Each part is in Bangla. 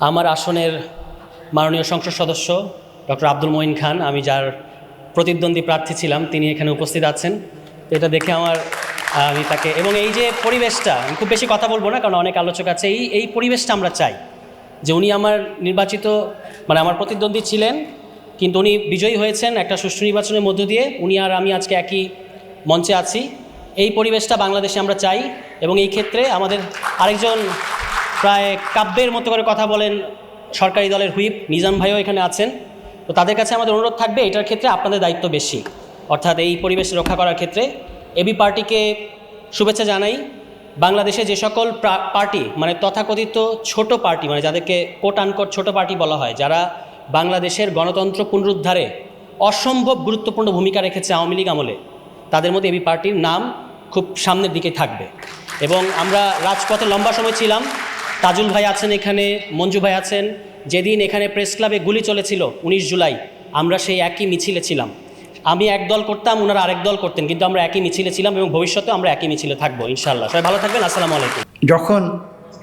আমার আসনের মাননীয় সংসদ সদস্য ডক্টর আব্দুল মঈন খান, আমি যার প্রতিদ্বন্দ্বী প্রার্থী ছিলাম, তিনি এখানে উপস্থিত আছেন। তো এটা দেখে আমি তাকে, এবং এই যে পরিবেশটা, আমি খুব বেশি কথা বলবো না কারণ অনেক আলোচক আছে, এই পরিবেশটা আমরা চাই যে উনি আমার নির্বাচিত, মানে আমার প্রতিদ্বন্দ্বী ছিলেন, কিন্তু উনি বিজয়ী হয়েছেন একটা সুষ্ঠু নির্বাচনের মধ্য দিয়ে। উনি আর আমি আজকে একই মঞ্চে আছি। এই পরিবেশটা বাংলাদেশে আমরা চাই, এবং এই ক্ষেত্রে আমাদের আরেকজন প্রায় কাব্যের মতো করে কথা বলেন সরকারি দলের হুইপ নিজাম ভাইও এখানে আছেন। তো তাদের কাছে আমাদের অনুরোধ থাকবে, এটার ক্ষেত্রে আপনাদের দায়িত্ব বেশি, অর্থাৎ এই পরিবেশ রক্ষা করার ক্ষেত্রে। এবি পার্টিকে শুভেচ্ছা জানাই। বাংলাদেশে যে সকল পার্টি, মানে তথাকথিত ছোট পার্টি, মানে যাদেরকে কোট আনকোট ছোট পার্টি বলা হয়, যারা বাংলাদেশের গণতন্ত্র পুনরুদ্ধারে অসম্ভব গুরুত্বপূর্ণ ভূমিকা রেখেছে আওয়ামী লীগ আমলে, তাদের মধ্যে এবি পার্টির নাম খুব সামনের দিকে থাকবে। এবং আমরা রাজপথে লম্বা সময় ছিলাম। তাজুল ভাই আছেন এখানে, মঞ্জু ভাই আছেন। যেদিন এখানে প্রেস ক্লাবে গুলি চলেছিল 19 জুলাই, আমরা সেই একই মিছিলে ছিলাম। আমি এক দল করতাম, ওনারা আরেক দল করতেন, কিন্তু আমরা একই মিছিলে ছিলাম এবং ভবিষ্যতে আমরা একই মিছিলে থাকবো ইনশাআল্লাহ। সবাই ভালো থাকবেন। আসসালামু আলাইকুম।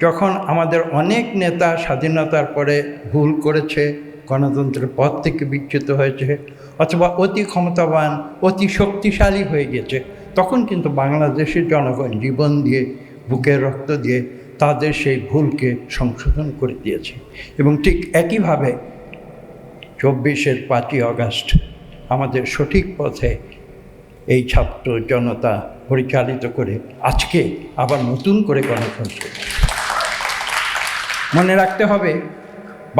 যখন আমাদের অনেক নেতা স্বাধীনতার পরে ভুল করেছে, গণতন্ত্রের পথ থেকে বিচ্যুত হয়েছে, অথবা অতি ক্ষমতাবান, অতি শক্তিশালী হয়ে গেছে, তখন কিন্তু বাংলাদেশের জনগণ জীবন দিয়ে, বুকের রক্ত দিয়ে তাদের সেই ভুলকে সংশোধন করে দিয়েছে। এবং ঠিক একইভাবে 24-এর 5ই আগস্ট আমাদের সঠিক পথে এই ছাত্র জনতা পরিচালিত করে আজকে আবার নতুন করে গণতন্ত্র। মনে রাখতে হবে,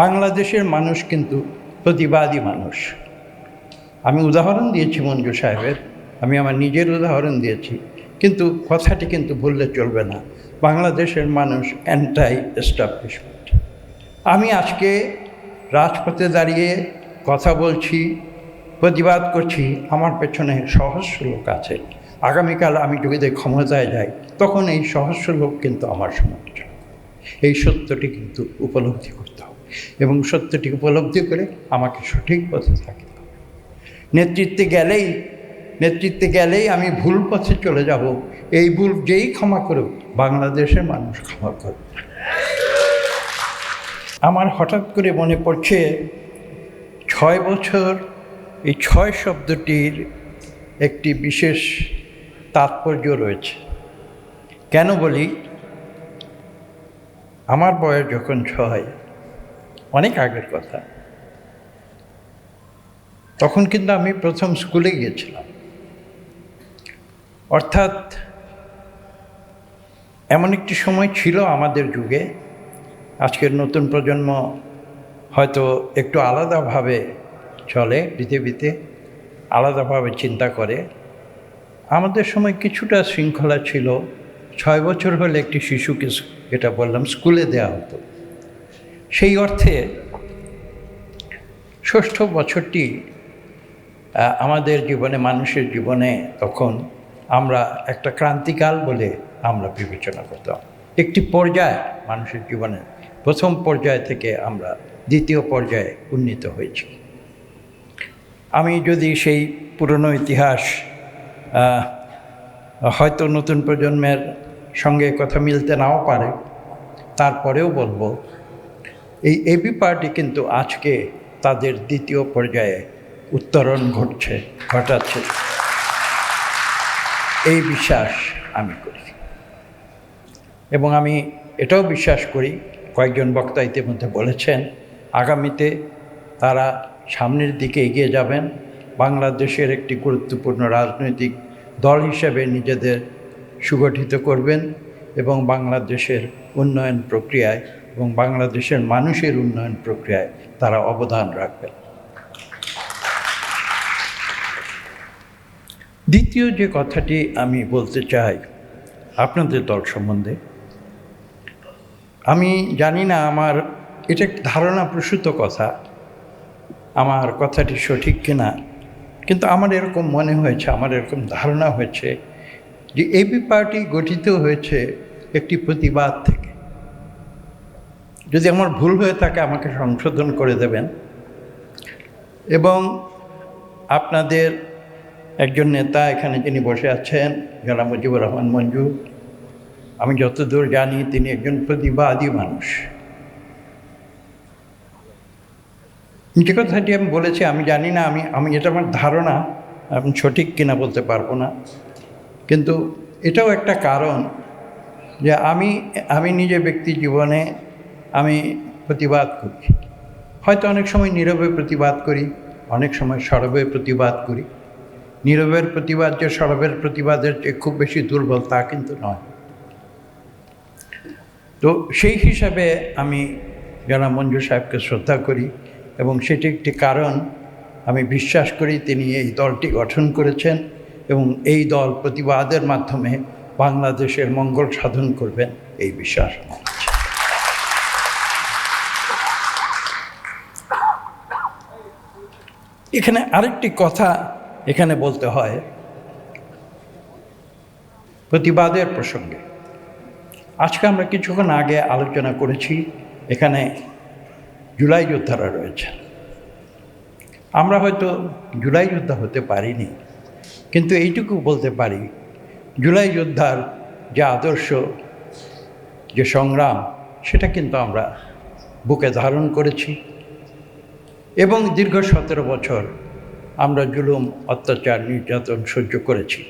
বাংলাদেশের মানুষ কিন্তু প্রতিবাদী মানুষ। আমি উদাহরণ দিয়েছি মঞ্জু সাহেবের, আমি আমার নিজের উদাহরণ দিয়েছি, কিন্তু কথাটি কিন্তু ভুললে চলবে না। বাংলাদেশের মানুষ অ্যান্টাই এস্টাবলিশমেন্ট। আমি আজকে রাজপথে দাঁড়িয়ে কথা বলছি, প্রতিবাদ করছি, আমার পেছনে সহস্র লোক আছে। আগামীকাল আমি যদি ক্ষমতায় যাই, তখন এই সহস্র লোক কিন্তু আমার সমর্থন। এই সত্যটি কিন্তু উপলব্ধি করতে হবে, এবং সত্যটি উপলব্ধি করে আমাকে সঠিক পথে থাকতে হবে। নেতৃত্বে গেলেই আমি ভুল পথে চলে যাব, এই ভুল যেই ক্ষমা করুক, বাংলাদেশের মানুষ ক্ষমা করবে। আমার হঠাৎ করে মনে পড়ছে 6 বছর, এই 6 শব্দটির একটি বিশেষ তাৎপর্য রয়েছে। কেন বলি? আমার বয়স যখন 6, অনেক আগের কথা, তখন কিন্তু আমি প্রথম স্কুলে গিয়েছিলাম। অর্থাৎ এমন একটি সময় ছিল আমাদের যুগে, আজকের নতুন প্রজন্ম হয়তো একটু আলাদাভাবে চলে, পৃথিবীতে আলাদাভাবে চিন্তা করে। আমাদের সময় কিছুটা শৃঙ্খলা ছিল। 6 বছর হলে একটি শিশুকে, এটা বললাম, স্কুলে দেওয়া হতো। সেই অর্থে ষষ্ঠ বছরটি আমাদের জীবনে, মানুষের জীবনে তখন আমরা একটা ক্রান্তিকাল বলে আমরা বিবেচনা করতাম। একটি পর্যায় মানুষের জীবনে, প্রথম পর্যায় থেকে আমরা দ্বিতীয় পর্যায়ে উন্নীত হয়েছি। আমি যদি সেই পুরনো ইতিহাস, হয়তো নতুন প্রজন্মের সঙ্গে কথা মিলতে নাও পারে, তারপরেও বলবো, এই এবি পার্টি কিন্তু আজকে তাদের দ্বিতীয় পর্যায়ে উত্তরণ ঘটাচ্ছে, এই বিশ্বাস আমি করি। এবং আমি এটাও বিশ্বাস করি, কয়েকজন বক্তা ইতিমধ্যে বলেছেন, আগামীতে তারা সামনের দিকে এগিয়ে যাবেন, বাংলাদেশের একটি গুরুত্বপূর্ণ রাজনৈতিক দল হিসেবে নিজেদের সুগঠিত করবেন, এবং বাংলাদেশের উন্নয়ন প্রক্রিয়ায় এবং বাংলাদেশের মানুষের উন্নয়ন প্রক্রিয়ায় তারা অবদান রাখবেন। দ্বিতীয় যে কথাটি আমি বলতে চাই আপনাদের দল সম্বন্ধে, আমি জানি না আমার এটা ধারণা প্রসূত কথা, আমার কথাটি সঠিক কিনা, কিন্তু আমার এরকম মনে হয়েছে, আমার এরকম ধারণা হয়েছে যে এবি পার্টি গঠিত হয়েছে একটি প্রতিবাদ থেকে। যদি আমার ভুল হয়ে থাকে আমাকে সংশোধন করে দেবেন। এবং আপনাদের একজন নেতা এখানে যিনি বসে আছেন, জনাব মুজিবুর রহমান মঞ্জু, আমি যতদূর জানি তিনি একজন প্রতিবাদী মানুষ। যে কথাটি আমি বলেছি আমি জানি না, আমি এটা আমার ধারণা, আমি সঠিক কিনা বলতে পারবো না, কিন্তু এটাও একটা কারণ যে আমি নিজে ব্যক্তি জীবনে আমি প্রতিবাদ করি। হয়তো অনেক সময় নীরবে প্রতিবাদ করি, অনেক সময় সরবে প্রতিবাদ করি। নীরবের প্রতিবাদ যে সরবের প্রতিবাদের চেয়ে খুব বেশি দুর্বল তা কিন্তু নয়। তো সেই হিসাবে আমি জনাব মঞ্জু সাহেবকে শ্রদ্ধা করি এবং সেটি একটি কারণ। আমি বিশ্বাস করি তিনি এই দলটি গঠন করেছেন এবং এই দল প্রতিবাদের মাধ্যমে বাংলাদেশের মঙ্গল সাধন করবেন, এই বিশ্বাস আমার আছে। এখানে আরেকটি কথা এখানে বলতে হয় প্রতিবাদের প্রসঙ্গে। আজকে আমরা কিছুক্ষণ আগে আলোচনা করেছি, এখানে জুলাই যোদ্ধারা রয়েছেন। আমরা হয়তো জুলাই যোদ্ধা হতে পারিনি, কিন্তু এইটুকু বলতে পারি জুলাই যোদ্ধার যে আদর্শ, যে সংগ্রাম, সেটা কিন্তু আমরা বুকে ধারণ করেছি এবং দীর্ঘ 17 বছর আমরা জুলুম, অত্যাচার, নির্যাতন সহ্য করেছি।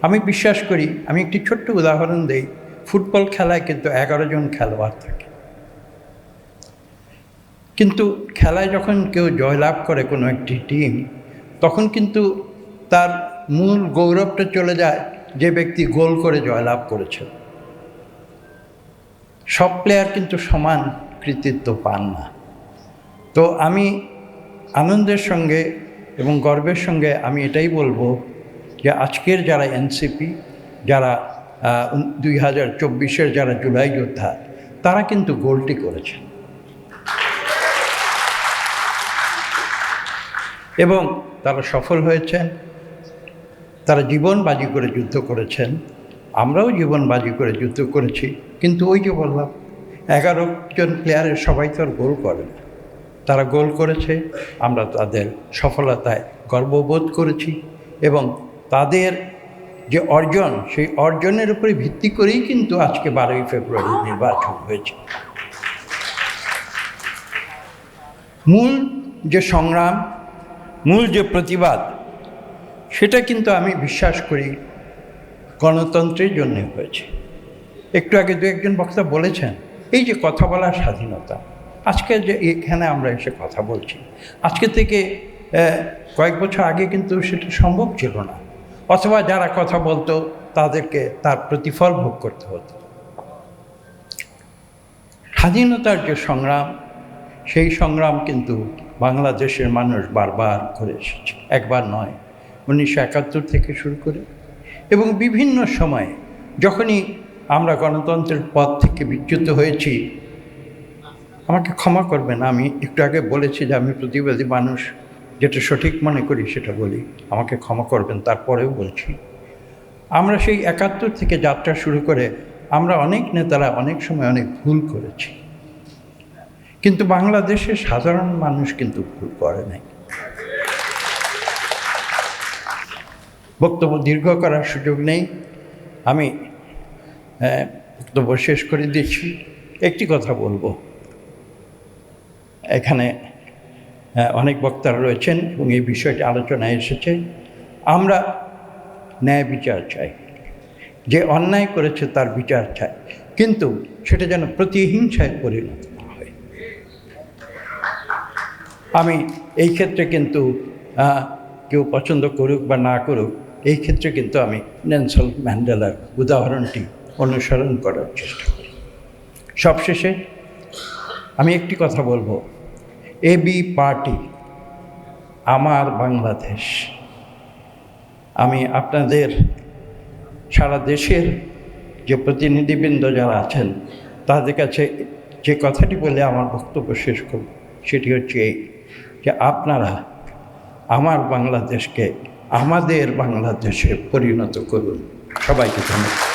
আমি বিশ্বাস করি, আমি একটি ছোট্ট উদাহরণ দেই, ফুটবল খেলায় কিন্তু 11 জন খেলোয়াড় থাকে, কিন্তু খেলায় যখন কেউ জয়লাভ করে কোনো একটি টিম, তখন কিন্তু তার মূল গৌরবটা চলে যায় যে ব্যক্তি গোল করে জয়লাভ করেছে। সব প্লেয়ার কিন্তু সমান কৃতিত্ব পান না। তো আমি আনন্দের সঙ্গে এবং গর্বের সঙ্গে আমি এটাই বলবো যে আজকের যারা এনসিপি, যারা 2024-এর যারা জুলাই যোদ্ধা, তারা কিন্তু গোলটি করেছেন এবং তারা সফল হয়েছেন। তারা জীবন বাজি করে যুদ্ধ করেছেন, আমরাও জীবন বাজি করে যুদ্ধ করেছি। কিন্তু ওই যে বললাম, 11 জন প্লেয়ারের সবাই তো আর গোল করে না, তারা গোল করেছে। আমরা তাদের সফলতায় গর্ববোধ করেছি এবং তাদের যে অর্জন, সেই অর্জনের উপরে ভিত্তি করেই কিন্তু আজকে 12ই ফেব্রুয়ারি নির্বাচন হয়েছে। মূল যে সংগ্রাম, মূল যে প্রতিবাদ, সেটা কিন্তু আমি বিশ্বাস করি গণতন্ত্রের জন্য হয়েছে। একটু আগে দু একজন বক্তা বলেছেন এই যে কথা বলার স্বাধীনতা, আজকে যে এখানে আমরা এসে কথা বলছি, আজকে থেকে কয়েক বছর আগে কিন্তু সেটা সম্ভব ছিল না, অথবা যারা কথা বলতো তাদেরকে তার প্রতিফল ভোগ করতে হতো। স্বাধীনতার যে সংগ্রাম, সেই সংগ্রাম কিন্তু বাংলাদেশের মানুষ বারবার করে এসেছে, একবার নয়, 1971 থেকে শুরু করে এবং বিভিন্ন সময়ে যখনই আমরা গণতন্ত্রের পথ থেকে বিচ্যুত হয়েছি। আমাকে ক্ষমা করবেন, আমি একটু আগে বলেছি যে আমি প্রতিবাদী মানুষ, যেটা সঠিক মনে করি সেটা বলি, আমাকে ক্ষমা করবেন। তারপরেও বলছি, আমরা সেই 71 থেকে যাত্রা শুরু করে আমরা অনেক নেতারা অনেক সময় অনেক ভুল করেছি, কিন্তু বাংলাদেশের সাধারণ মানুষ কিন্তু ভুল করে নাই। বক্তব্য দীর্ঘ করার সুযোগ নেই, আমি বক্তব্য শেষ করে দিচ্ছি। একটি কথা বলবো, এখানে অনেক বক্তারা রয়েছেন এবং এই বিষয়টি আলোচনায় এসেছে। আমরা ন্যায় বিচার চাই, যে অন্যায় করেছে তার বিচার চাই, কিন্তু সেটা যেন প্রতিহিংসায় পরিণত না হয়। আমি এই ক্ষেত্রে কিন্তু কেউ পছন্দ করুক বা না করুক, এই ক্ষেত্রে কিন্তু আমি নেলসন ম্যান্ডেলার উদাহরণটি অনুসরণ করার চেষ্টা করি। সবশেষে আমি একটি কথা বলবো, এবি পার্টি, আমার বাংলাদেশ। আমি আপনাদের সারা দেশের যে প্রতিনিধিবৃন্দ যারা আছেন তাদের কাছে যে কথাটি বলে আমার বক্তব্য শেষ করব, সেটি হচ্ছে এই, যে আপনারা আমার বাংলাদেশকে আমাদের বাংলাদেশে পরিণত করুন। সবাইকে ধন্যবাদ।